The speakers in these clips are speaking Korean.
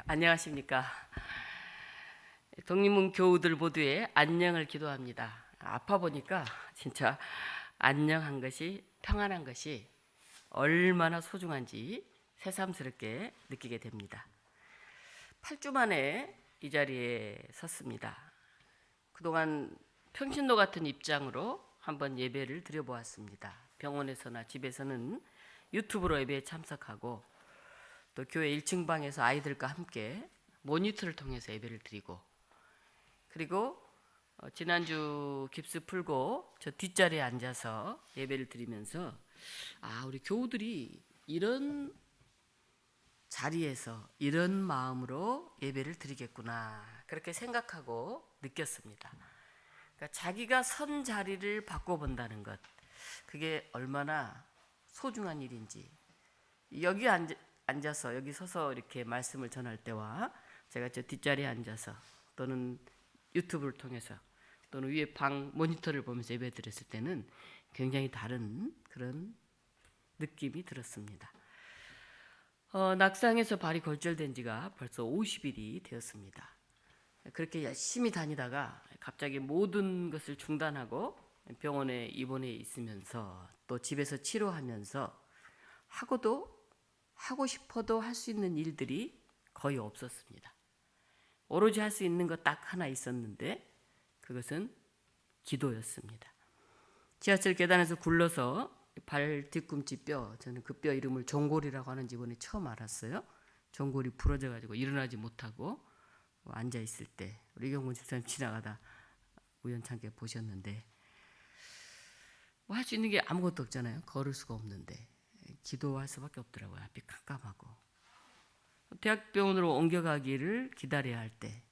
안녕하십니까. 독립문 교우들 모두의 안녕을 기도합니다. 아파 보니까 진짜 안녕한 것이, 평안한 것이 얼마나 소중한지 새삼스럽게 느끼게 됩니다. 8주 만에 이 자리에 섰습니다. 그동안 평신도 같은 입장으로 한번 예배를 드려보았습니다. 병원에서나 집에서는 유튜브로 예배에 참석하고, 또 교회 1층 방에서 아이들과 함께 모니터를 통해서 예배를 드리고, 그리고 지난주 깁스 풀고 저 뒷자리에 앉아서 예배를 드리면서 우리 교우들이 이런 자리에서 이런 마음으로 예배를 드리겠구나, 그렇게 생각하고 느꼈습니다. 그러니까 자기가 선 자리를 바꿔본다는 것, 그게 얼마나 소중한 일인지, 여기 앉아서 여기 서서 이렇게 말씀을 전할 때와 제가 저 뒷자리에 앉아서 또는 유튜브를 통해서 또는 위에 방 모니터를 보면서 예배 드렸을 때는 굉장히 다른 그런 느낌이 들었습니다. 낙상에서 발이 골절된 지가 벌써 50일이 되었습니다. 그렇게 열심히 다니다가 갑자기 모든 것을 중단하고 병원에 입원해 있으면서 또 집에서 치료하면서 하고 싶어도 할 수 있는 일들이 거의 없었습니다. 오로지 할 수 있는 것 딱 하나 있었는데 그것은 기도였습니다. 지하철 계단에서 굴러서 발 뒤꿈치 뼈, 저는 그 뼈 이름을 종골이라고 하는지 이번에 처음 알았어요. 종골이 부러져 가지고 일어나지 못하고 앉아 있을 때 우리 경문 집사님 지나가다 우연찮게 보셨는데, 할 수 있는 게 아무것도 없잖아요. 걸을 수가 없는데 기도할 수밖에 없더라고요. 앞이 깜깜하고. 대학병원으로 옮겨가기를 기다려야 할 때,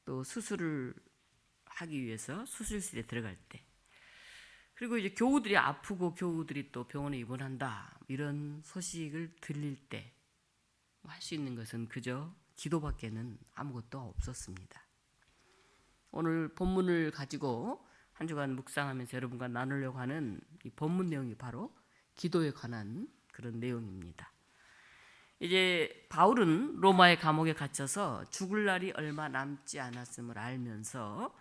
또 수술을 하기 위해서 수술실에 들어갈 때, 그리고 이제 교우들이 아프고 교우들이 또 병원에 입원한다, 이런 소식을 들릴 때 할 수 있는 것은 그저 기도밖에는 아무것도 없었습니다. 오늘 본문을 가지고 한 주간 묵상하면서 여러분과 나누려고 하는 이 본문 내용이 바로 기도에 관한 그런 내용입니다. 이제 바울은 로마의 감옥에 갇혀서 죽을 날이 얼마 남지 않았음을 알면서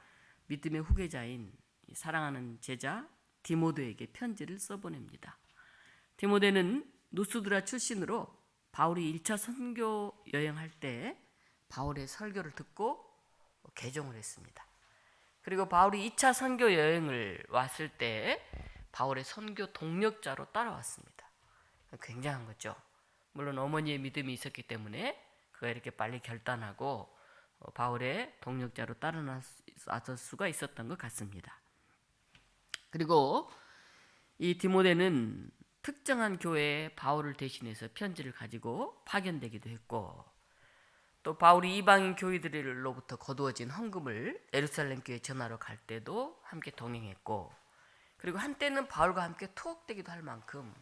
믿음의 후계자인 사랑하는 제자 디모데에게 편지를 써보냅니다. 디모데는 누스드라 출신으로 바울이 1차 선교 여행할 때 바울의 설교를 듣고 개종을 했습니다. 그리고 바울이 2차 선교 여행을 왔을 때 바울의 선교 동력자로 따라왔습니다. 굉장한 거죠. 물론 어머니의 믿음이 있었기 때문에 그가 이렇게 빨리 결단하고 바울의 동력자로 따라왔을 수가 있었던 것 같습니다. 그리고 이 디모데는 특정한 교회에 바울을 대신해서 편지를 가지고 파견되기도 했고, 또 바울이 이방인 교회들로부터 거두어진 헌금을 예루살렘 교회에 전하러 갈 때도 함께 동행했고, 그리고 한때는 바울과 함께 투옥되기도 할 만큼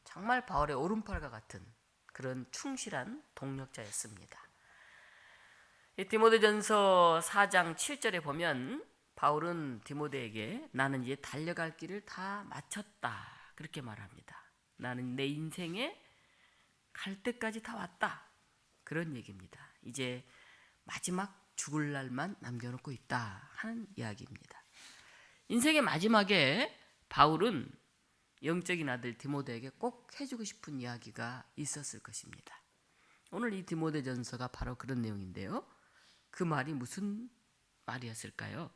정말 바울의 오른팔과 같은 그런 충실한 동력자였습니다. 디모데전서 4장 7절에 보면 바울은 디모데에게 나는 이제 달려갈 길을 다 마쳤다, 그렇게 말합니다. 나는 내 인생에 갈 때까지 다 왔다, 그런 얘기입니다. 이제 마지막 죽을 날만 남겨놓고 있다 하는 이야기입니다. 인생의 마지막에 바울은 영적인 아들 디모데에게 꼭 해주고 싶은 이야기가 있었을 것입니다. 오늘 이 디모데전서가 바로 그런 내용인데요. 그 말이 무슨 말이었을까요?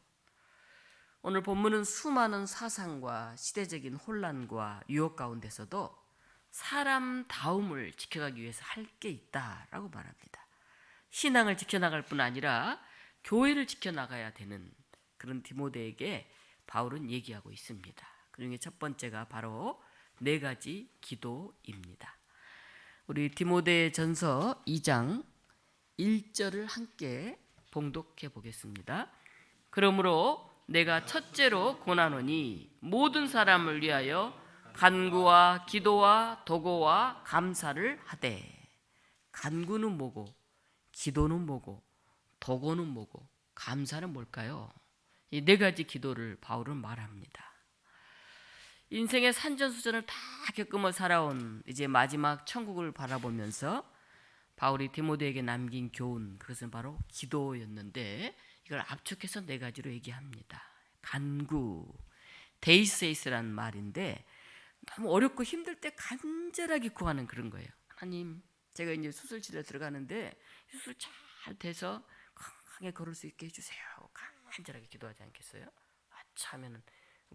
오늘 본문은 수많은 사상과 시대적인 혼란과 유혹 가운데서도 사람다움을 지켜가기 위해서 할 게 있다라고 말합니다. 신앙을 지켜나갈 뿐 아니라 교회를 지켜나가야 되는 그런 디모데에게 바울은 얘기하고 있습니다. 그 중에 첫 번째가 바로 4가지 기도입니다. 우리 디모데전서 2장 1절을 함께 봉독해 보겠습니다. 그러므로 내가 첫째로 권하노니 모든 사람을 위하여 간구와 기도와 도고와 감사를 하되. 간구는 뭐고, 기도는 뭐고, 도고는 뭐고, 감사는 뭘까요? 이 4가지 기도를 바울은 말합니다. 인생의 산전수전을 다 겪으며 살아온 이제 마지막 천국을 바라보면서 바울이 디모데에게 남긴 교훈, 그것은 바로 기도였는데 이걸 압축해서 네 가지로 얘기합니다. 간구, 데이세이스라는 말인데 너무 어렵고 힘들 때 간절하게 구하는 그런 거예요. 하나님, 제가 이제 수술실에 들어가는데 수술 잘 돼서 건강하게 걸을 수 있게 해주세요. 간절하게 기도하지 않겠어요? 하면은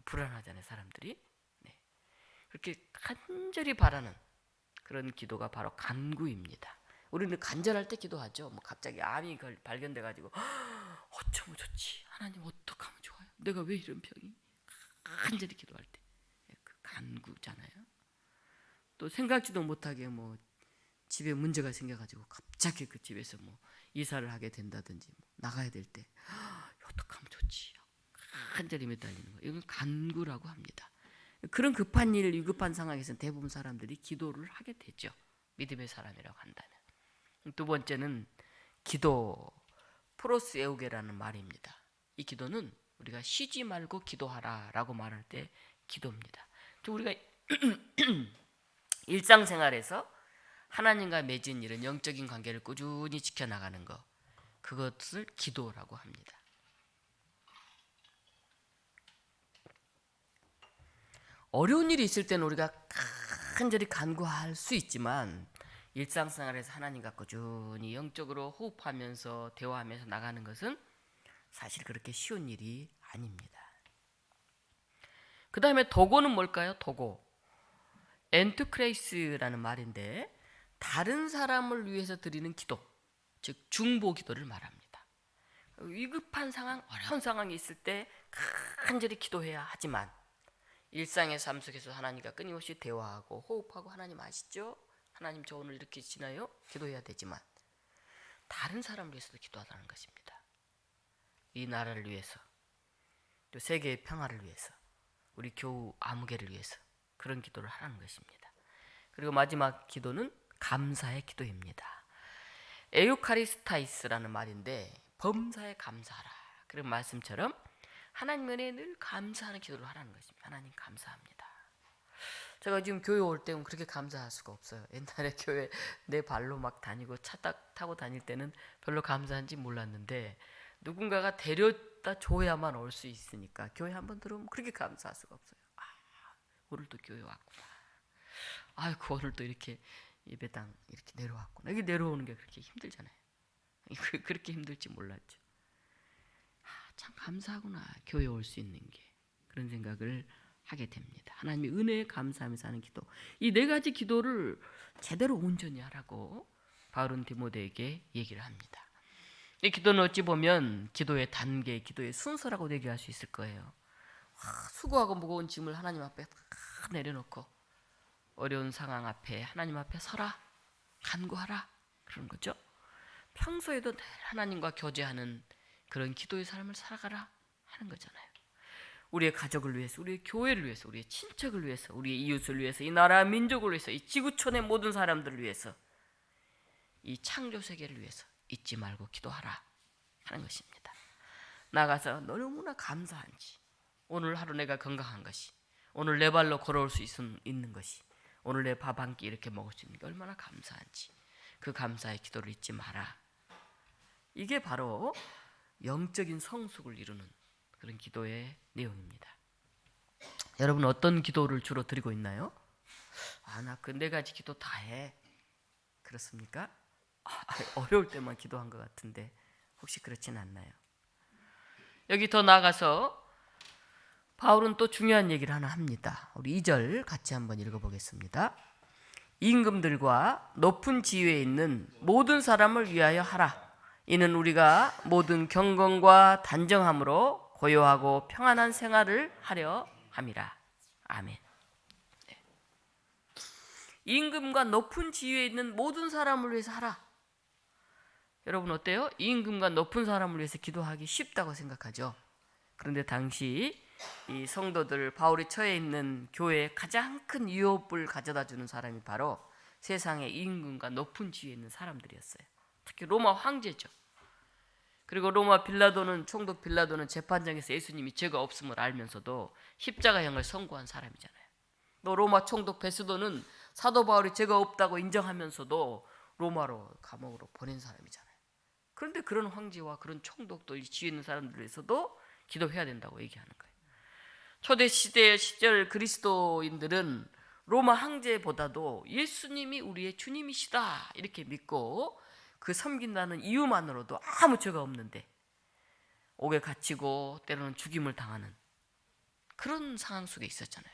불안하잖아요, 사람들이. 네. 그렇게 간절히 바라는 그런 기도가 바로 간구입니다. 우리는 간절할 때 기도하죠. 뭐 갑자기 암이 발견돼 가지고 어쩌면 좋지, 하나님 어떡하면 좋아요, 내가 왜 이런 병이, 간절히 기도할 때 그 간구잖아요. 또 생각지도 못하게 뭐 집에 문제가 생겨가지고 갑자기 그 집에서 뭐 이사를 하게 된다든지 뭐 나가야 될 때 어떡하면 좋지, 간절히 매달리는 거, 이건 간구라고 합니다. 그런 급한 일, 위급한 상황에서는 대부분 사람들이 기도를 하게 되죠. 믿음의 사람이라고 한다면. 두 번째는 기도, 프로스에우게라는 말입니다. 이 기도는 우리가 쉬지 말고 기도하라라고 말할 때 기도입니다. 우리가 일상생활에서 하나님과 맺은 이런 영적인 관계를 꾸준히 지켜나가는 것, 그것을 기도라고 합니다. 어려운 일이 있을 때는 우리가 간절히 간구할 수 있지만 일상생활에서 하나님과 꾸준히 영적으로 호흡하면서 대화하면서 나가는 것은 사실 그렇게 쉬운 일이 아닙니다. 그 다음에 도고는 뭘까요? 도고, 엔투크레이스라는 말인데 다른 사람을 위해서 드리는 기도, 즉 중보 기도를 말합니다. 위급한 상황, 어려운 상황이 있을 때 간절히 기도해야 하지만 일상의 삶 속에서 하나님과 끊임없이 대화하고 호흡하고, 하나님 아시죠? 하나님 저 오늘 이렇게 지나요? 기도해야 되지만 다른 사람을 위해서도 기도하라는 것입니다. 이 나라를 위해서, 또 세계의 평화를 위해서, 우리 교우 아무개를 위해서 그런 기도를 하라는 것입니다. 그리고 마지막 기도는 감사의 기도입니다. 에우카리스타이스라는 말인데 범사에 감사하라, 그런 말씀처럼 하나님 은혜에 늘 감사하는 기도를 하라는 것입니다. 하나님 감사합니다. 제가 지금 교회 올 때는 그렇게 감사할 수가 없어요. 옛날에 교회 내 발로 막 다니고 차 타고 다닐 때는 별로 감사한지 몰랐는데 누군가가 데려다 줘야만 올 수 있으니까 교회 한번 들어오면 그렇게 감사할 수가 없어요. 오늘도 교회 왔구나. 아이고 오늘도 이렇게 예배당 이렇게 내려왔구나. 여기 내려오는 게 그렇게 힘들잖아요. 그렇게 힘들지 몰랐죠. 참 감사하구나, 교회 올 수 있는 게. 그런 생각을 하게 됩니다. 하나님의 은혜에 감사하면서 하는 기도, 이 네 가지 기도를 제대로 온전히 하라고 바울은 디모데에게 얘기를 합니다. 이 기도는 어찌 보면 기도의 단계, 기도의 순서라고 얘기할 수 있을 거예요. 수고하고 무거운 짐을 하나님 앞에 내려놓고 어려운 상황 앞에 하나님 앞에 서라, 간구하라, 그런 거죠. 평소에도 늘 하나님과 교제하는 그런 기도의 삶을 살아가라 하는 거잖아요. 우리의 가족을 위해서, 우리의 교회를 위해서, 우리의 친척을 위해서, 우리의 이웃을 위해서, 이 나라 민족을 위해서, 이 지구촌의 모든 사람들을 위해서, 이 창조 세계를 위해서 잊지 말고 기도하라 하는 것입니다. 나가서 너무나 감사한지, 오늘 하루 내가 건강한 것이, 오늘 내 발로 걸어올 수 있는 것이, 오늘 내 밥 한 끼 이렇게 먹을 수 있는 게 얼마나 감사한지, 그 감사의 기도를 잊지 마라. 이게 바로 영적인 성숙을 이루는 그런 기도의 내용입니다. 여러분 어떤 기도를 주로 드리고 있나요? 나 그 네 가지 기도 다 해. 그렇습니까? 어려울 때만 기도한 것 같은데 혹시 그렇진 않나요? 여기 더 나아가서 바울은 또 중요한 얘기를 하나 합니다. 우리 2절 같이 한번 읽어보겠습니다. 임금들과 높은 지위에 있는 모든 사람을 위하여 하라. 이는 우리가 모든 경건과 단정함으로 고요하고 평안한 생활을 하려 함이라. 아멘. 네. 임금과 높은 지위에 있는 모든 사람을 위해서 하라. 여러분 어때요? 임금과 높은 사람을 위해서 기도하기 쉽다고 생각하죠. 그런데 당시 이 성도들, 바울이 처해 있는 교회에 가장 큰 유업을 가져다 주는 사람이 바로 세상의 임금과 높은 지위에 있는 사람들이었어요. 특히 로마 황제죠. 그리고 로마 빌라도는, 총독 빌라도는 재판장에서 예수님이 죄가 없음을 알면서도 십자가형을 선고한 사람이잖아요. 또 로마 총독 베스도는 사도 바울이 죄가 없다고 인정하면서도 로마로 감옥으로 보낸 사람이잖아요. 그런데 그런 황제와 그런 총독도 지위에 있는 사람들을 위해서도 기도해야 된다고 얘기하는 거예요. 초대 시절 그리스도인들은 로마 황제보다도 예수님이 우리의 주님이시다 이렇게 믿고 그 섬긴다는 이유만으로도 아무 죄가 없는데 옥에 갇히고 때로는 죽임을 당하는 그런 상황 속에 있었잖아요.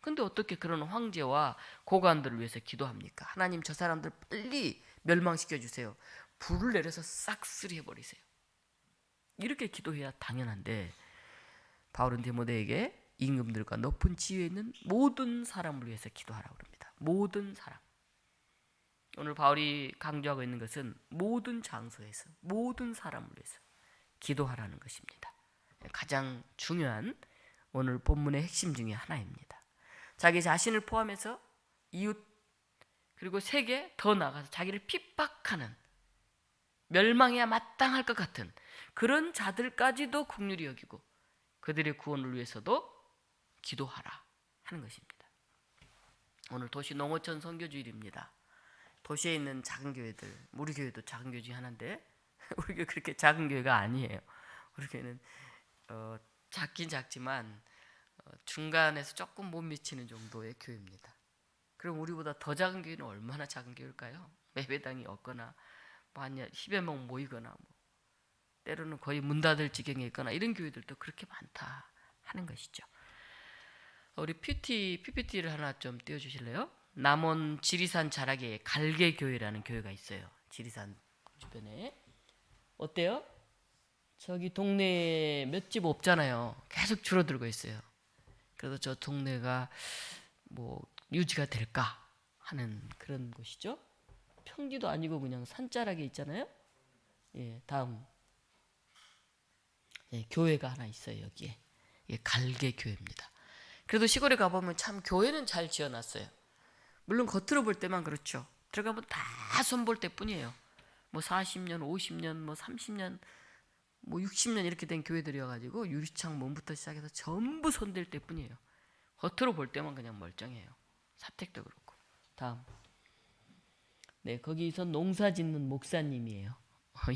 근데 어떻게 그런 황제와 고관들을 위해서 기도합니까? 하나님 저 사람들 빨리 멸망시켜 주세요. 불을 내려서 싹쓸이 해버리세요. 이렇게 기도해야 당연한데 바울은 디모데에게 임금들과 높은 지위에 있는 모든 사람을 위해서 기도하라고 합니다. 모든 사람. 오늘 바울이 강조하고 있는 것은 모든 장소에서 모든 사람을 위해서 기도하라는 것입니다. 가장 중요한 오늘 본문의 핵심 중에 하나입니다. 자기 자신을 포함해서 이웃 그리고 세계 더 나아가서 자기를 핍박하는 멸망해야 마땅할 것 같은 그런 자들까지도 긍휼히 여기고 그들의 구원을 위해서도 기도하라 하는 것입니다. 오늘 도시 농어촌 선교주일입니다. 도시에 있는 작은 교회들, 우리 교회도 작은 교회 중에 하나인데 우리 교회 그렇게 작은 교회가 아니에요. 우리 교회는 작긴 작지만 중간에서 조금 못 미치는 정도의 교회입니다. 그럼 우리보다 더 작은 교회는 얼마나 작은 교회일까요? 예배당이 없거나 한 10여 명 모이거나 때로는 거의 문 닫을 지경에 있거나 이런 교회들도 그렇게 많다 하는 것이죠. 우리 PPT를 하나 좀 띄워주실래요? 남원 지리산 자락에 갈개교회라는 교회가 있어요. 지리산 주변에. 어때요? 저기 동네에 몇 집 없잖아요. 계속 줄어들고 있어요. 그래서 저 동네가 뭐 유지가 될까 하는 그런 곳이죠. 평지도 아니고 그냥 산자락에 있잖아요. 예, 다음. 예, 교회가 하나 있어요. 여기에. 예, 갈개교회입니다. 그래도 시골에 가보면 참 교회는 잘 지어놨어요. 물론 겉으로 볼 때만 그렇죠. 들어가면 다 손볼 때뿐이에요. 뭐 40년, 50년, 뭐 30년, 뭐 60년 이렇게 된 교회들이어가지고 유리창 문부터 시작해서 전부 손댈 때뿐이에요. 겉으로 볼 때만 그냥 멀쩡해요. 사택도 그렇고. 다음. 네, 거기서 농사 짓는 목사님이에요.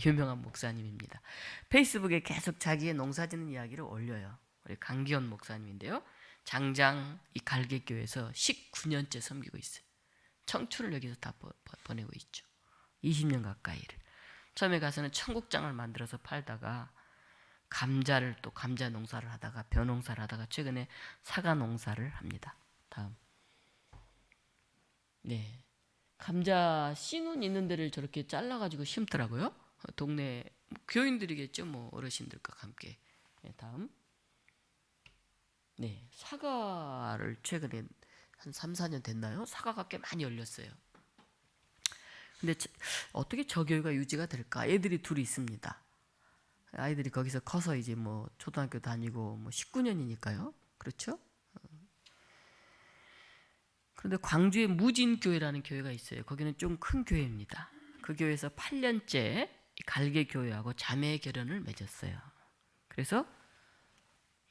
유명한 목사님입니다. 페이스북에 계속 자기의 농사 짓는 이야기를 올려요. 우리 강기현 목사님인데요. 장장 이 갈개교에서 19년째 섬기고 있어요. 청춘을 여기서 다 보내고 있죠. 20년 가까이를. 처음에 가서는 청국장을 만들어서 팔다가 감자를 또 감자 농사를 하다가 벼 농사를 하다가 최근에 사과 농사를 합니다. 다음. 네. 감자 씨눈 있는 데를 저렇게 잘라가지고 심더라고요. 동네 교인들이겠죠. 뭐 어르신들과 함께. 네, 다음. 네, 사과를 최근에 한 3, 4년 됐나요? 사과가 꽤 많이 열렸어요. 근데 어떻게 저 교회가 유지가 될까? 애들이 둘이 있습니다. 아이들이 거기서 커서 이제 뭐 초등학교 다니고 뭐 19년이니까요. 그렇죠? 그런데 광주에 무진교회라는 교회가 있어요. 거기는 좀 큰 교회입니다. 그 교회에서 8년째 갈개교회하고 자매 결연을 맺었어요. 그래서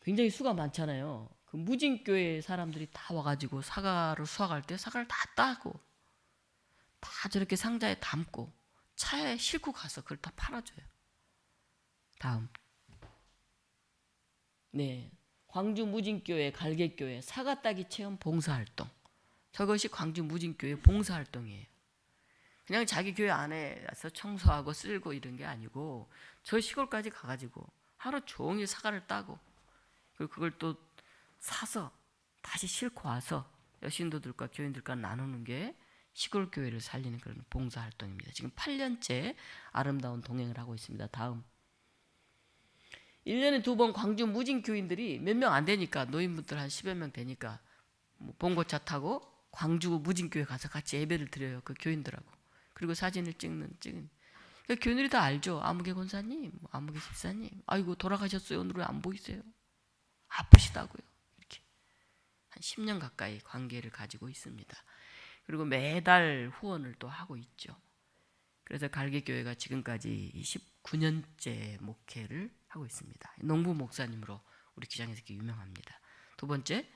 굉장히 수가 많잖아요. 그 무진교회 사람들이 다 와가지고 사과를 수확할 때 사과를 다 따고 다 저렇게 상자에 담고 차에 싣고 가서 그걸 다 팔아줘요. 다음. 네, 광주 무진교회 갈개교회 사과 따기 체험 봉사활동. 저것이 광주 무진교회 봉사활동이에요. 그냥 자기 교회 안에서 청소하고 쓸고 이런 게 아니고 저 시골까지 가가지고 하루 종일 사과를 따고 그리고 그걸 또 사서 다시 싣고 와서 여신도들과 교인들과 나누는 게 시골 교회를 살리는 그런 봉사활동입니다. 지금 8년째 아름다운 동행을 하고 있습니다. 다음. 1년에 2번 광주 무진교인들이 몇 명 안 되니까 노인분들 한 10여 명 되니까 뭐 봉고차 타고 광주 무진교회 가서 같이 예배를 드려요. 그 교인들하고. 그리고 사진을 찍는. 그러니까 교인들이 다 알죠. 아무개 권사님, 아무개 집사님. 아이고 돌아가셨어요. 오늘 왜 안 보이세요? 아프시다고요. 이렇게 한 10년 가까이 관계를 가지고 있습니다. 그리고 매달 후원을 또 하고 있죠. 그래서 갈개교회가 지금까지 19년째 목회를 하고 있습니다. 농부 목사님으로 우리 기장에서 이렇게 유명합니다. 두 번째,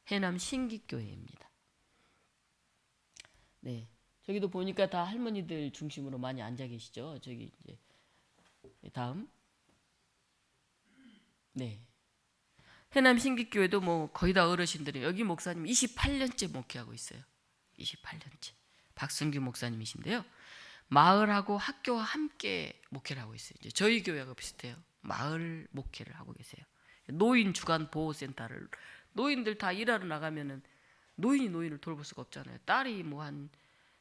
해남 신기교회입니다. 네, 저기도 보니까 다 할머니들 중심으로 많이 앉아 계시죠. 저기 이제 다음. 네. 해남 신기교회도 뭐 거의 다 어르신들이, 여기 목사님 28년째 목회하고 있어요. 28년째. 박승규 목사님이신데요. 마을하고 학교와 함께 목회를 하고 있어요. 이제 저희 교회하고 비슷해요. 마을 목회를 하고 계세요. 노인 주간 보호센터를, 노인들 다 일하러 나가면은 노인이 노인을 돌볼 수가 없잖아요. 딸이 뭐 한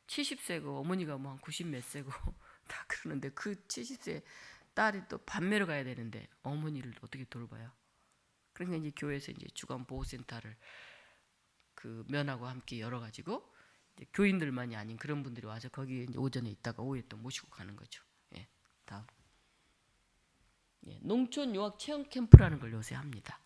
70세고 어머니가 뭐 한 90 몇 세고 다 그러는데 그 70세 딸이 또 밤매러 가야 되는데 어머니를 어떻게 돌봐요? 그러니까 이제 교회에서 이제 주간 보호센터를 그 면하고 함께 열어가지고 이제 교인들만이 아닌 그런 분들이 와서 거기에 이제 오전에 있다가 오후에 또 모시고 가는 거죠. 예, 다음. 예, 농촌 유학 체험 캠프라는 걸 요새 합니다.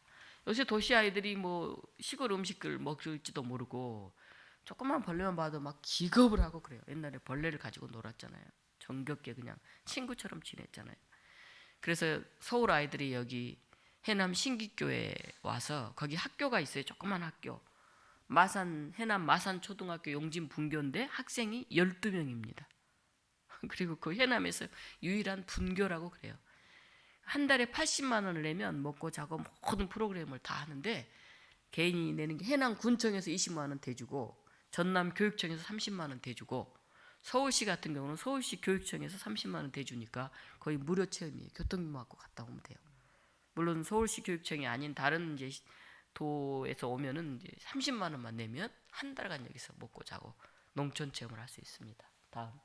요새 도시 아이들이 뭐 시골 음식을 먹을지도 모르고 조그만 벌레만 봐도 막 기겁을 하고 그래요. 옛날에 벌레를 가지고 놀았잖아요. 정겹게 그냥 친구처럼 지냈잖아요. 그래서 서울 아이들이 여기 해남 신기교회 와서 거기 학교가 있어요. 조그만 학교. 해남 마산 초등학교 용진 분교인데 학생이 12명입니다. 그리고 그 해남에서 유일한 분교라고 그래요. 한 달에 80만 원을 내면 먹고 자고 모든 프로그램을 다 하는데, 개인이 내는 게 해남 군청에서 20만 원 대주고 전남 교육청에서 30만 원 대주고 서울시 같은 경우는 서울시 교육청에서 30만 원 대주니까 거의 무료 체험이에요. 교통비만 갖고 갔다 오면 돼요. 물론 서울시 교육청이 아닌 다른 이제 도에서 오면은 이제 30만 원만 내면 한 달간 여기서 먹고 자고 농촌 체험을 할 수 있습니다. 다음.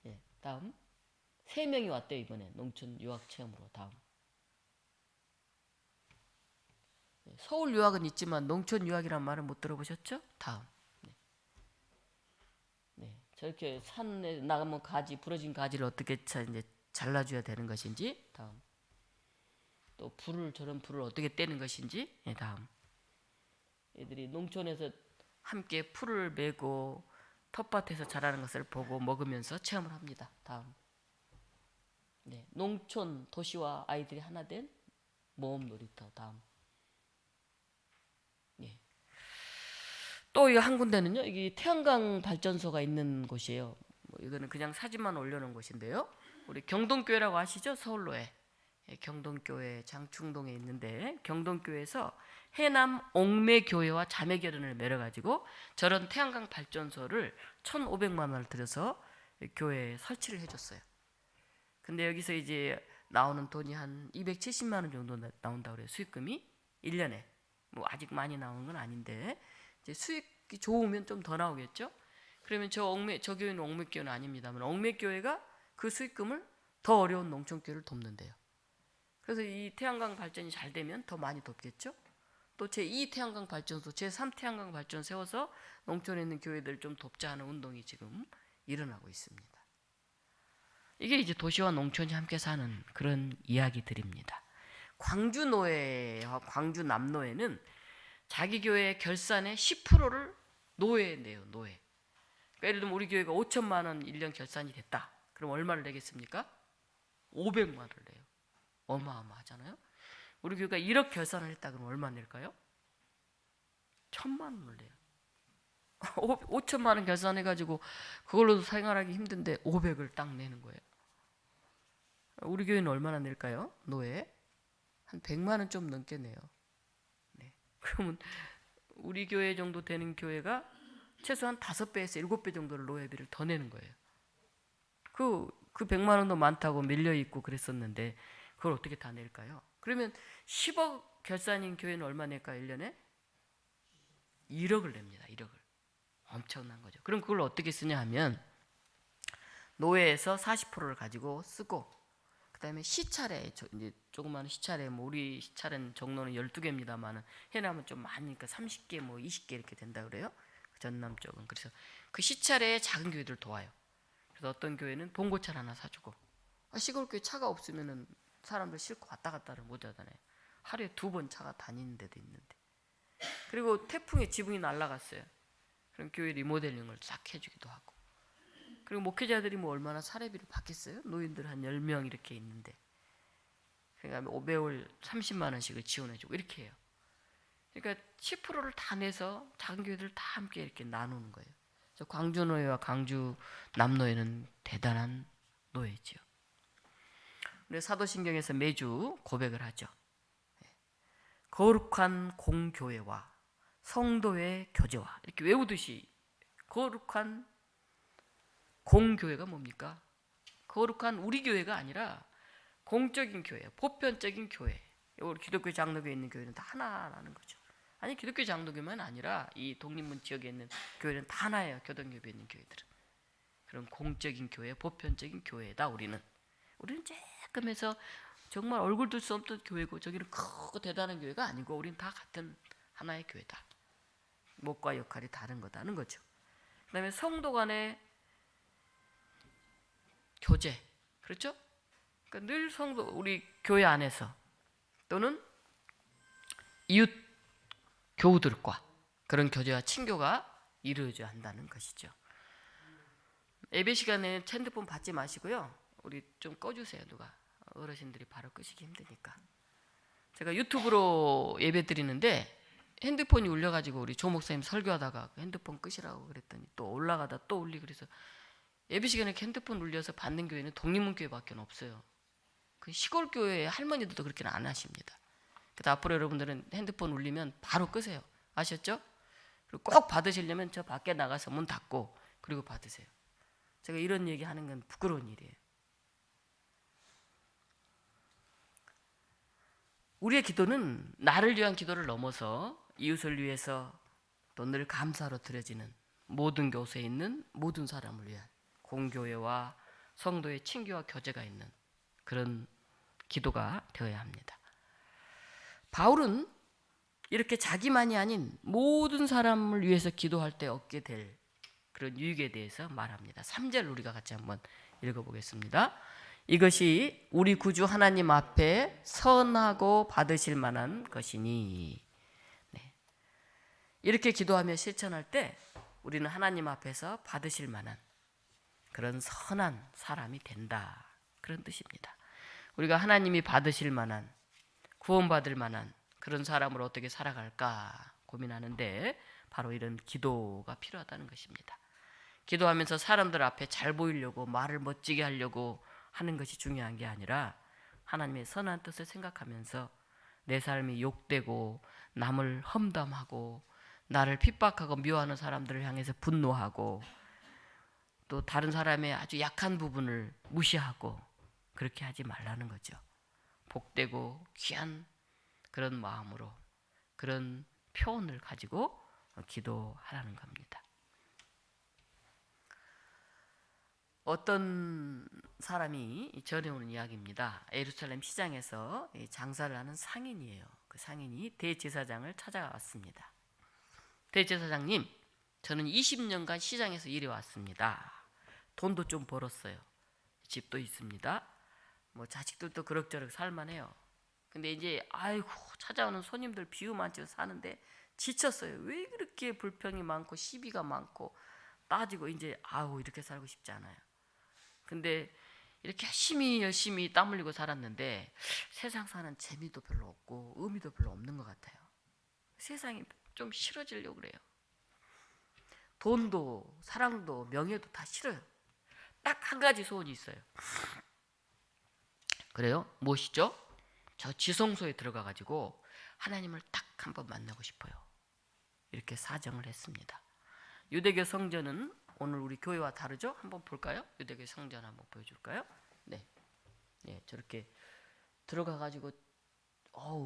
예, 다음. 3명이 왔대요, 이번에 농촌 유학 체험으로. 다음. 서울 유학은 있지만 농촌 유학이란 말은 못 들어보셨죠? 다음. 네. 네. 저렇게 산에 나가면 가지, 부러진 가지를 어떻게 이제 잘라줘야 되는 것인지. 다음. 또 저런 불을 어떻게 떼는 것인지. 네, 다음. 애들이 농촌에서 함께 풀을 메고 텃밭에서 자라는 것을 보고 먹으면서 체험을 합니다. 다음. 네, 농촌 도시와 아이들이 하나 된 모험 놀이터. 다음. 예. 또 이 한 군데는요, 이게 태양광 발전소가 있는 곳이에요. 뭐 이거는 그냥 사진만 올려놓은 곳인데요. 우리 경동교회라고 아시죠? 서울로에. 예, 경동교회 장충동에 있는데, 경동교회에서 해남 옥매교회와 자매결연을 맺어가지고 저런 태양광 발전소를 1,500만 원을 들여서 교회에 설치를 해줬어요. 근데 여기서 이제 나오는 돈이 한 270만 원 정도 나온다고 그래요. 수익금이 1년에. 뭐 아직 많이 나오는 건 아닌데 이제 수익이 좋으면 좀 더 나오겠죠. 그러면 저 교회는 옥매교회는 아닙니다만 옥매교회가 그 수익금을 더 어려운 농촌교회를 돕는데요. 그래서 이 태양광 발전이 잘 되면 더 많이 돕겠죠. 또 제2 태양광 발전소, 제3 태양광 발전 세워서 농촌에 있는 교회들 좀 돕자 하는 운동이 지금 일어나고 있습니다. 이게 이제 도시와 농촌이 함께 사는 그런 이야기들입니다. 광주 노회와 광주 남노회는 자기 교회 결산의 10%를 노회에 내요. 노회. 그러니까 예를 들면 우리 교회가 5천만 원 1년 결산이 됐다. 그럼 얼마를 내겠습니까? 500만 원을 내요. 어마어마하잖아요. 우리 교회가 1억 결산을 했다. 그럼 얼마 낼까요? 1,000만 원을 내요. 5천만 원 결산해가지고 그걸로도 생활하기 힘든데 500을 딱 내는 거예요. 우리 교회는 얼마나 낼까요? 노예? 한 100만 원 좀 넘게 내요. 네. 그러면 우리 교회 정도 되는 교회가 최소한 5배에서 7배 정도를 노예비를 더 내는 거예요. 그 100만 원도 많다고 밀려있고 그랬었는데 그걸 어떻게 다 낼까요? 그러면 10억 결산인 교회는 얼마 낼까요? 1년에? 1억을 냅니다. 1억을. 엄청난 거죠. 그럼 그걸 어떻게 쓰냐 하면 노예에서 40%를 가지고 쓰고, 그 다음에 시차례, 이제 조그마한 시차례, 뭐 우리 시차례는 정로는 12개입니다만 해남은 좀 많으니까 30개, 뭐 20개 이렇게 된다 그래요. 전남 쪽은. 그래서 그 시차례에 작은 교회들 도와요. 그래서 어떤 교회는 봉고차를 하나 사주고, 시골 교회 차가 없으면은 사람들 싣고 왔다 갔다를 못 하잖아요. 하루에 2번 차가 다니는 데도 있는데. 그리고 태풍에 지붕이 날아갔어요. 그럼 교회 리모델링을 싹 해주기도 하고. 그리고 목회자들이 뭐 얼마나 사례비를 받겠어요? 노인들 한 10명 이렇게 있는데. 그러니까 매월 30만 원씩을 지원해주고 이렇게 해요. 그러니까 10%를 다 내서 작은 교회들 다 함께 이렇게 나누는 거예요. 광주노예와 광주 남노예는 대단한 노예지요. 우리 사도신경에서 매주 고백을 하죠. 거룩한 공교회와 성도의 교제와 이렇게 외우듯이 거룩한 공교회가 뭡니까? 거룩한 우리 교회가 아니라 공적인 교회, 보편적인 교회. 우리 기독교 장로교에 있는 교회는 다 하나라는 거죠. 아니 기독교 장로교만 아니라 이 독립문 지역에 있는 교회는 다 하나예요. 교동교회에 있는 교회들은. 그런 공적인 교회, 보편적인 교회다 우리는. 우리는 조금해서 정말 얼굴 둘 수 없던 교회고 저기는 크고 대단한 교회가 아니고 우리는 다 같은 하나의 교회다. 목과 역할이 다른 거다는 거죠. 그 다음에 성도 간의 교제, 그렇죠? 그러니까 늘 성도, 우리 교회 안에서 또는 이웃 교우들과 그런 교제와 친교가 이루어져야 한다는 것이죠. 예배 시간에 핸드폰 받지 마시고요. 우리 좀 꺼주세요. 누가 어르신들이 바로 끄시기 힘드니까. 제가 유튜브로 예배 드리는데 핸드폰이 울려가지고 우리 조 목사님 설교하다가 핸드폰 끄시라고 그랬더니 또 올라가다 또 울리 그래서 예배 시간에 핸드폰 울려서 받는 교회는 독립문교회밖에 없어요. 그 시골 교회 할머니들도 그렇게는 안 하십니다. 그래서 앞으로 여러분들은 핸드폰 울리면 바로 끄세요. 아셨죠? 그리고 꼭 받으시려면 저 밖에 나가서 문 닫고 그리고 받으세요. 제가 이런 얘기 하는 건 부끄러운 일이에요. 우리의 기도는 나를 위한 기도를 넘어서 이웃을 위해서 또 늘 감사로 드려지는 모든 교회에 있는 모든 사람을 위한 공교회와 성도의 친교와 교제가 있는 그런 기도가 되어야 합니다. 바울은 이렇게 자기만이 아닌 모든 사람을 위해서 기도할 때 얻게 될 그런 유익에 대해서 말합니다. 3절 우리가 같이 한번 읽어보겠습니다. 이것이 우리 구주 하나님 앞에 선하고 받으실 만한 것이니. 네. 이렇게 기도하며 실천할 때 우리는 하나님 앞에서 받으실 만한 그런 선한 사람이 된다. 그런 뜻입니다. 우리가 하나님이 받으실 만한, 구원받을 만한 그런 사람으로 어떻게 살아갈까 고민하는데 바로 이런 기도가 필요하다는 것입니다. 기도하면서 사람들 앞에 잘 보이려고 말을 멋지게 하려고 하는 것이 중요한 게 아니라 하나님의 선한 뜻을 생각하면서 내 삶이 욕되고 남을 험담하고 나를 핍박하고 미워하는 사람들을 향해서 분노하고 또 다른 사람의 아주 약한 부분을 무시하고 그렇게 하지 말라는 거죠. 복되고 귀한 그런 마음으로 그런 표현을 가지고 기도하라는 겁니다. 어떤 사람이 전해오는 이야기입니다. 예루살렘 시장에서 장사를 하는 상인이에요. 그 상인이 대제사장을 찾아왔습니다. 대제사장님, 저는 20년간 시장에서 일해왔습니다. 돈도 좀 벌었어요. 집도 있습니다. 뭐 자식들도 그럭저럭 살만해요. 근데 이제 아이고 찾아오는 손님들 비우만치고 사는데 지쳤어요. 왜 그렇게 불평이 많고 시비가 많고 따지고 이제 아우 이렇게 살고 싶지 않아요. 근데 이렇게 열심히 땀 흘리고 살았는데 세상 사는 재미도 별로 없고 의미도 별로 없는 것 같아요. 세상이 좀 싫어지려고 그래요. 돈도 사랑도 명예도 다 싫어요. 딱 한 가지 소원이 있어요. 그래요? 무엇이죠? 저 지성소에 들어가가지고 하나님을 딱 한번 만나고 싶어요. 이렇게 사정을 했습니다. 유대교 성전은 오늘 우리 교회와 다르죠? 한번 볼까요? 유대교 성전 한번 보여줄까요? 네, 네 저렇게 들어가가지고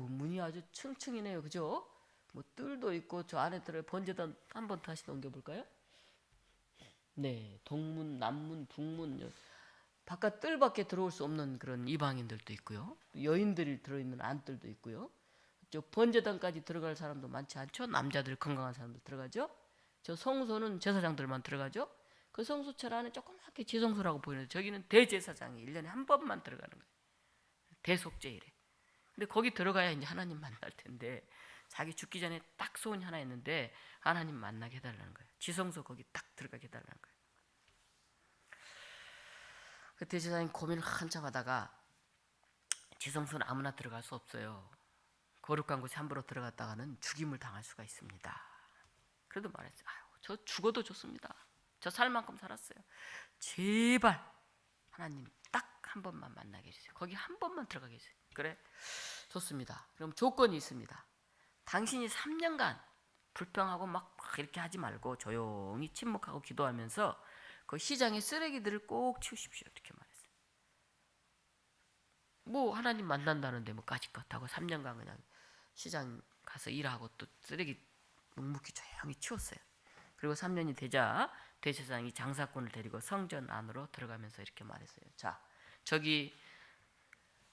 문이 아주 층층이네요, 그죠? 뭐 뜰도 있고 저 안에 들어 번제단 한번 다시 넘겨볼까요? 네, 동문, 남문, 북문 바깥 뜰밖에 들어올 수 없는 그런 이방인들도 있고요. 여인들이 들어있는 안뜰도 있고요. 저 번제단까지 들어갈 사람도 많지 않죠? 남자들 건강한 사람들 들어가죠? 저 성소는 제사장들만 들어가죠? 그 성소철 안에 조그맣게 지성소라고 보이는데 저기는 대제사장이 1년에 한 번만 들어가는 거예요. 대속제일에. 근데 거기 들어가야 이제 하나님 만날 텐데 자기 죽기 전에 딱 소원이 하나 있는데 하나님 만나게 해달라는 거예요. 지성소 거기 딱 들어가게 해달라는 거예요. 그 대제사장이 고민을 한참 하다가 지성소는 아무나 들어갈 수 없어요. 거룩한 곳에 함부로 들어갔다가는 죽임을 당할 수가 있습니다. 그래도 말했어요. 저 죽어도 좋습니다. 저 살 만큼 살았어요. 제발 하나님 딱 한 번만 만나게 해주세요. 거기 한 번만 들어가게 해주세요. 그래? 좋습니다. 그럼 조건이 있습니다. 당신이 3년간 불평하고 막 이렇게 하지 말고 조용히 침묵하고 기도하면서 그 시장의 쓰레기들을 꼭 치우십시오. 이렇게 말했어요. 뭐 하나님 만난다는데 뭐 까짓것 하고 3년간 그냥 시장 가서 일하고 또 쓰레기 묵묵히 조용히 치웠어요. 그리고 3년이 되자 대제사장이 장사꾼을 데리고 성전 안으로 들어가면서 이렇게 말했어요. 자, 저기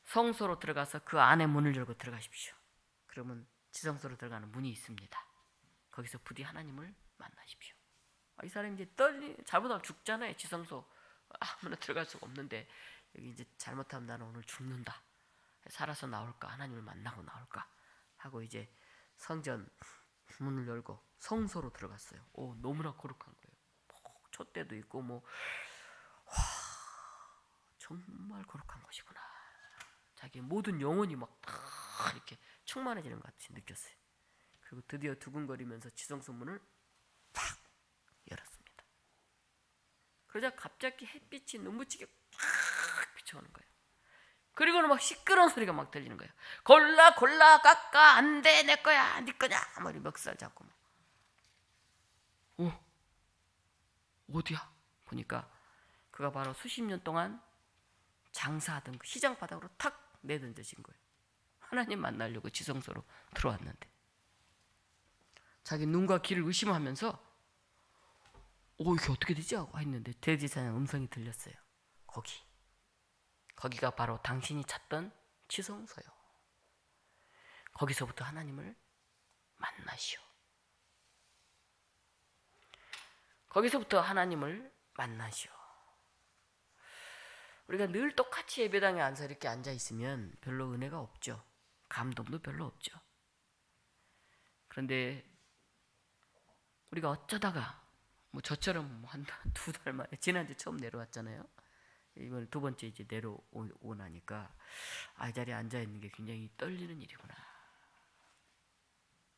성소로 들어가서 그 안에 문을 열고 들어가십시오. 그러면 지성소로 들어가는 문이 있습니다. 거기서 부디 하나님을 만나십시오. 이 사람이 이제 잘못하면 죽잖아요. 지성소 아무나 들어갈 수가 없는데 여기 이제 잘못하면 나는 오늘 죽는다. 살아서 나올까 하나님을 만나고 나올까 하고 이제 성전 문을 열고 성소로 들어갔어요. 너무나 거룩한 거예요. 뭐 촛대도 있고 뭐 정말 거룩한 곳이구나. 자기 모든 영혼이 막 다 이렇게 충만해지는 것 같이 느꼈어요. 그리고 드디어 두근거리면서 지성소 문을 팍 열었습니다. 그러자 갑자기 햇빛이 눈부시게 팍 비춰오는 거예요. 그리고는 막 시끄러운 소리가 막 들리는 거예요. 골라 깎아 안돼 내 거야 네 거냐 머리 멱살 잡고 막. 어디야? 보니까 그가 바로 수십 년 동안 장사하던 그 시장 바닥으로 탁 내던져진 거예요. 하나님 만나려고 지성소로 들어왔는데 자기 눈과 귀를 의심하면서 이게 어떻게 되지? 하고 했는데 대제사장 음성이 들렸어요. 거기가 바로 당신이 찾던 지성소요. 거기서부터 하나님을 만나시오. 거기서부터 하나님을 만나시오. 우리가 늘 똑같이 예배당에 앉아서 이렇게 앉아 있으면 별로 은혜가 없죠. 감동도 별로 없죠. 그런데 우리가 어쩌다가 뭐 저처럼 한 두 달 만에 지난주 처음 내려왔잖아요. 이번에 두 번째 이제 내려오나니까 이 자리에 앉아 있는 게 굉장히 떨리는 일이구나.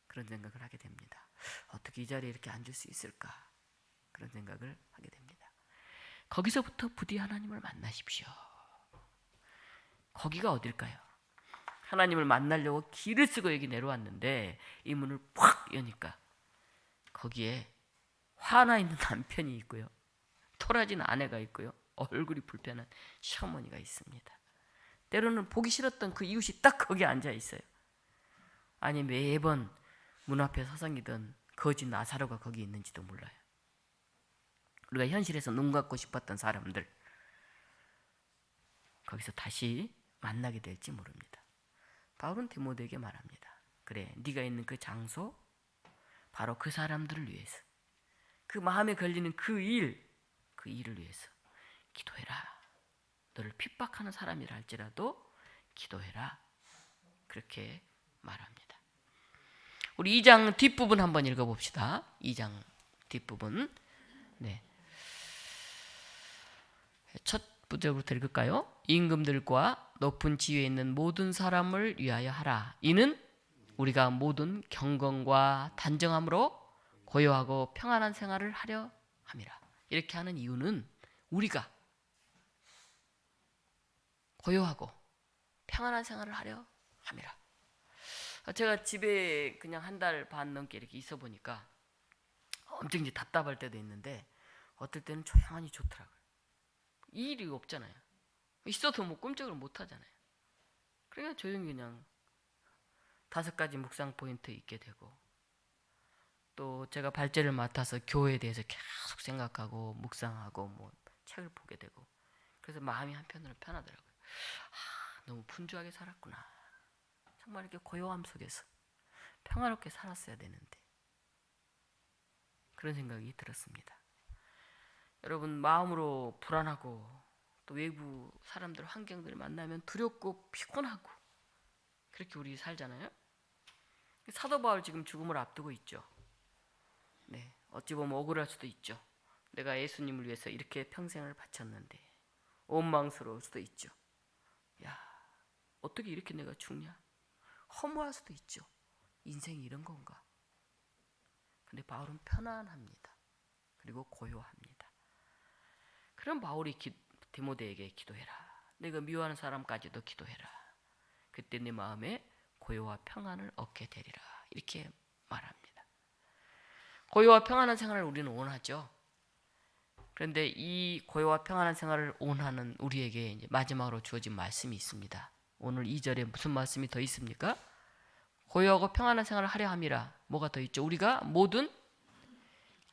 그런 생각을 하게 됩니다. 어떻게 이 자리에 이렇게 앉을 수 있을까? 그런 생각을 하게 됩니다. 거기서부터 부디 하나님을 만나십시오. 거기가 어딜까요? 하나님을 만나려고 길을 쓰고 여기 내려왔는데 이 문을 팍 여니까 거기에 화나 있는 남편이 있고요. 토라진 아내가 있고요. 얼굴이 불편한 시어머니가 있습니다. 때로는 보기 싫었던 그 이웃이 딱 거기에 앉아 있어요. 아니 매번 문 앞에 서성이던 거지 나사로가 거기 있는지도 몰라요. 우리가 현실에서 눈 감고 싶었던 사람들 거기서 다시 만나게 될지 모릅니다. 바울은 디모데에게 말합니다. 그래, 네가 있는 그 장소 바로 그 사람들을 위해서 그 마음에 걸리는 그 일을 위해서 기도해라. 너를 핍박하는 사람이라 할지라도 기도해라. 그렇게 말합니다. 우리 2장 뒷부분 한번 읽어봅시다. 2장 뒷부분. 네. 첫 부절부터 읽을까요? 임금들과 높은 지위에 있는 모든 사람을 위하여 하라. 이는 우리가 모든 경건과 단정함으로 고요하고 평안한 생활을 하려 함이라. 이렇게 하는 이유는 우리가 고요하고 평안한 생활을 하려 함이라. 제가 집에 그냥 한 달 반 넘게 이렇게 있어 보니까 엄청 이제 답답할 때도 있는데 어떨 때는 조용하니 좋더라고요. 일이 없잖아요. 있어도 뭐 꼼짝을 못 하잖아요. 그러니까 조용히 그냥 5가지 묵상 포인트 있게 되고 또 제가 발제를 맡아서 교회에 대해서 계속 생각하고 묵상하고 뭐 책을 보게 되고 그래서 마음이 한편으로 편하더라고요. 너무 분주하게 살았구나. 정말 이렇게 고요함 속에서 평화롭게 살았어야 되는데 그런 생각이 들었습니다. 여러분 마음으로 불안하고 또 외부 사람들 환경들을 만나면 두렵고 피곤하고 그렇게 우리 살잖아요. 사도 바울 지금 죽음을 앞두고 있죠. 네, 어찌 보면 억울할 수도 있죠. 내가 예수님을 위해서 이렇게 평생을 바쳤는데 원망스러울 수도 있죠. 야, 어떻게 이렇게 내가 죽냐? 허무할 수도 있죠. 인생이 이런 건가? 근데 바울은 편안합니다. 그리고 고요합니다. 그럼 바울이 디모데에게 기도해라. 내가 미워하는 사람까지도 기도해라. 그때 내 마음에 고요와 평안을 얻게 되리라. 이렇게 말합니다. 고요와 평안한 생활을 우리는 원하죠. 그런데 이 고요와 평안한 생활을 원하는 우리에게 이제 마지막으로 주어진 말씀이 있습니다. 오늘 2절에 무슨 말씀이 더 있습니까? 고요하고 평안한 생활을 하려 함이라. 뭐가 더 있죠? 우리가 모든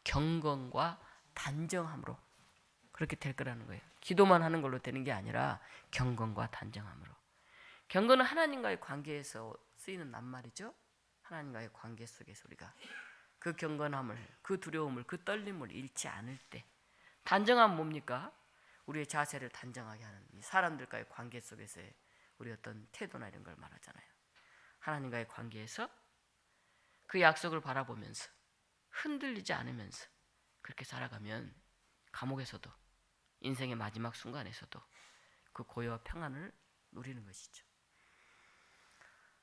경건과 단정함으로 그렇게 될 거라는 거예요. 기도만 하는 걸로 되는 게 아니라 경건과 단정함으로. 경건은 하나님과의 관계에서 쓰이는 낱말이죠. 하나님과의 관계 속에서 우리가 그 경건함을, 그 두려움을, 그 떨림을 잃지 않을 때. 단정함은 뭡니까? 우리의 자세를 단정하게 하는 사람들과의 관계 속에서의 우리 어떤 태도나 이런 걸 말하잖아요. 하나님과의 관계에서 그 약속을 바라보면서 흔들리지 않으면서 그렇게 살아가면 감옥에서도 인생의 마지막 순간에서도 그 고요와 평안을 누리는 것이죠.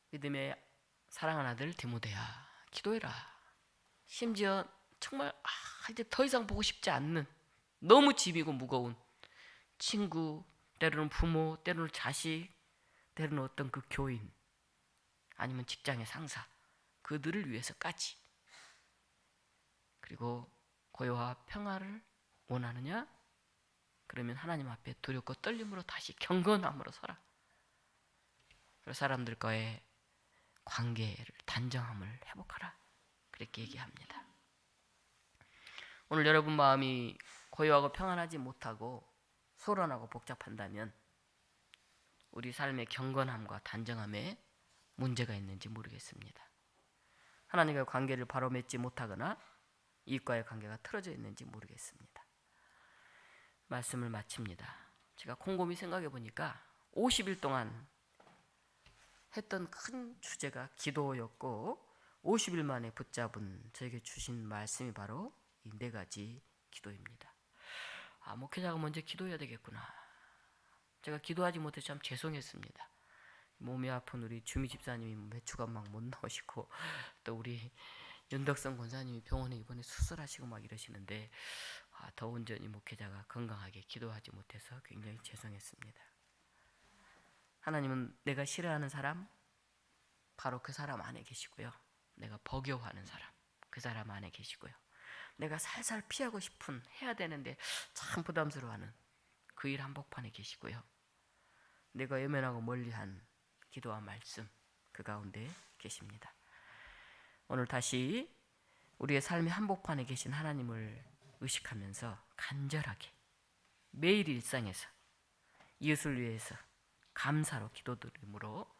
믿음의 사랑하는 아들 디모데야, 기도해라. 심지어 정말 이제 더 이상 보고 싶지 않는 너무 짐이고 무거운 친구, 때로는 부모, 때로는 자식, 때로는 어떤 그 교인, 아니면 직장의 상사, 그들을 위해서까지. 그리고 고요와 평화를 원하느냐? 그러면 하나님 앞에 두렵고 떨림으로 다시 경건함으로 서라. 그리고 사람들과의 관계를 단정함을 회복하라. 그렇게 얘기합니다. 오늘 여러분 마음이 고요하고 평안하지 못하고 소란하고 복잡한다면 우리 삶의 경건함과 단정함에 문제가 있는지 모르겠습니다. 하나님과의 관계를 바로 맺지 못하거나 이익과의 관계가 틀어져 있는지 모르겠습니다. 말씀을 마칩니다. 제가 곰곰이 생각해 보니까 50일 동안 했던 큰 주제가 기도였고 50일 만에 붙잡은 저에게 주신 말씀이 바로 이 4가지 기도입니다. 목회자가 먼저 기도해야 되겠구나. 제가 기도하지 못해서 참 죄송했습니다. 몸이 아픈 우리 주미 집사님이 몇 주간 막 못 나오시고 또 우리 윤덕성 권사님이 병원에 이번에 수술하시고 막 이러시는데 더 온전히 목회자가 건강하게 기도하지 못해서 굉장히 죄송했습니다. 하나님은 내가 싫어하는 사람 바로 그 사람 안에 계시고요. 내가 버겨워하는 사람 그 사람 안에 계시고요. 내가 살살 피하고 싶은 해야 되는데 참 부담스러워하는 그 일 한복판에 계시고요. 내가 외면하고 멀리한 기도와 말씀 그 가운데 계십니다. 오늘 다시 우리의 삶의 한복판에 계신 하나님을 의식하면서 간절하게 매일 일상에서 이웃을 위해서 감사로 기도드림으로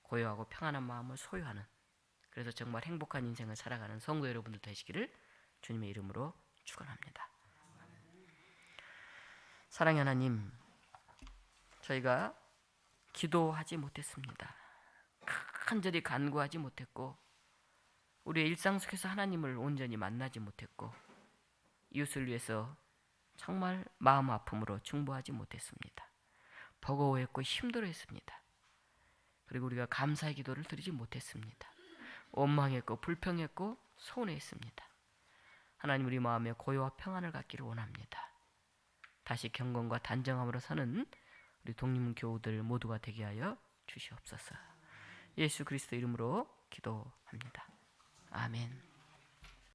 고요하고 평안한 마음을 소유하는, 그래서 정말 행복한 인생을 살아가는 성도 여러분들 되시기를 주님의 이름으로 축원합니다. 사랑의 하나님, 저희가 기도하지 못했습니다. 간절히 간구하지 못했고 우리의 일상 속에서 하나님을 온전히 만나지 못했고 이웃을 위해서 정말 마음 아픔으로 충고하지 못했습니다. 버거워했고 힘들어했습니다. 그리고 우리가 감사의 기도를 드리지 못했습니다. 원망했고 불평했고 서운했습니다. 하나님, 우리 마음에 고요와 평안을 갖기를 원합니다. 다시 경건과 단정함으로 사는 우리 독립교우들 모두가 되게 하여 주시옵소서. 예수 그리스도 이름으로 기도합니다. 아멘.